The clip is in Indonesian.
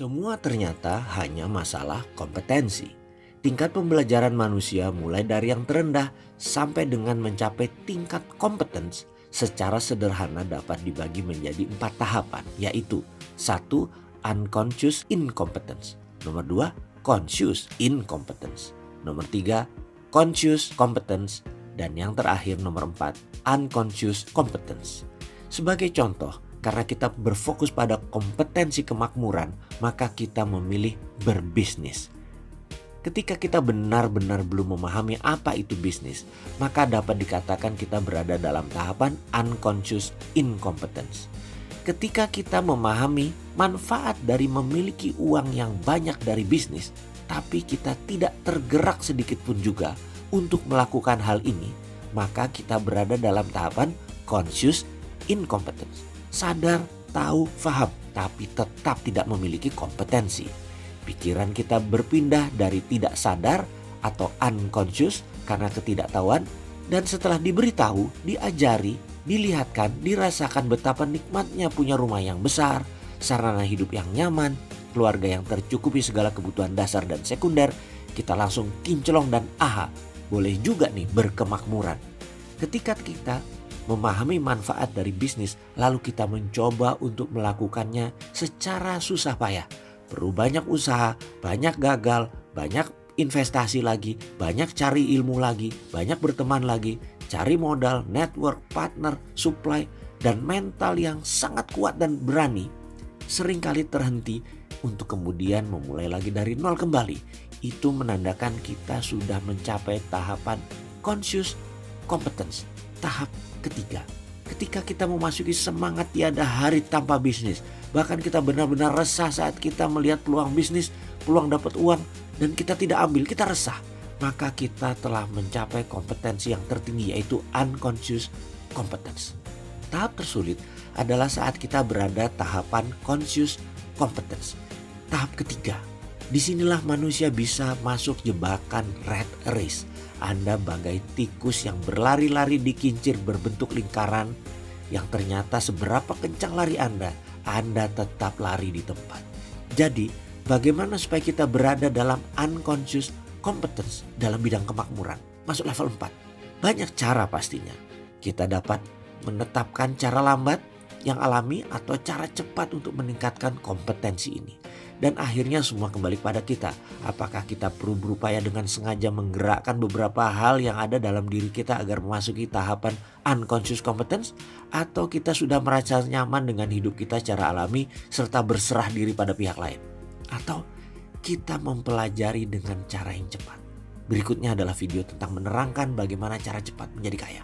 Semua ternyata hanya masalah kompetensi. Tingkat pembelajaran manusia mulai dari yang terendah sampai dengan mencapai tingkat kompetens secara sederhana dapat dibagi menjadi 4 tahapan, yaitu 1. Unconscious incompetence. Nomor 2. Conscious incompetence. Nomor 3. Conscious competence. Dan yang terakhir nomor 4. Unconscious competence. Sebagai contoh, karena kita berfokus pada kompetensi kemakmuran, maka kita memilih berbisnis. Ketika kita benar-benar belum memahami apa itu bisnis, maka dapat dikatakan kita berada dalam tahapan unconscious incompetence. Ketika kita memahami manfaat dari memiliki uang yang banyak dari bisnis, tapi kita tidak tergerak sedikit pun juga untuk melakukan hal ini, maka kita berada dalam tahapan conscious incompetence. Sadar, tahu, faham, tapi tetap tidak memiliki kompetensi. Pikiran kita berpindah dari tidak sadar atau unconscious karena ketidaktahuan, dan setelah diberitahu, diajari, dilihatkan, dirasakan betapa nikmatnya punya rumah yang besar, sarana hidup yang nyaman, keluarga yang tercukupi segala kebutuhan dasar dan sekunder, kita langsung kinclong dan aha, boleh juga nih berkemakmuran. Ketika kita memahami manfaat dari bisnis, lalu kita mencoba untuk melakukannya secara susah payah. Perlu banyak usaha, banyak gagal, banyak investasi lagi, banyak cari ilmu lagi, banyak berteman lagi, cari modal, network, partner, supply, dan mental yang sangat kuat dan berani. Seringkali terhenti untuk kemudian memulai lagi dari nol kembali. Itu menandakan kita sudah mencapai tahapan conscious competence, tahap ketiga. Ketika kita memasuki semangat tiada hari tanpa bisnis, bahkan kita benar-benar resah saat kita melihat peluang bisnis, peluang dapat uang, dan kita tidak ambil, kita resah, maka kita telah mencapai kompetensi yang tertinggi, yaitu unconscious competence. Tahap tersulit adalah saat kita berada tahapan conscious competence, tahap ketiga. Disinilah manusia bisa masuk jebakan rat race. Anda bagai tikus yang berlari-lari di kincir berbentuk lingkaran, yang ternyata seberapa kencang lari Anda tetap lari di tempat. Jadi, bagaimana supaya kita berada dalam unconscious competence dalam bidang kemakmuran? Masuk level 4. Banyak cara pastinya. Kita dapat menetapkan cara lambat yang alami atau cara cepat untuk meningkatkan kompetensi ini. Dan akhirnya semua kembali pada kita. Apakah kita perlu berupaya dengan sengaja menggerakkan beberapa hal yang ada dalam diri kita agar memasuki tahapan unconscious competence? Atau kita sudah merasa nyaman dengan hidup kita secara alami serta berserah diri pada pihak lain? Atau kita mempelajari dengan cara yang cepat? Berikutnya adalah video tentang menerangkan bagaimana cara cepat menjadi kaya.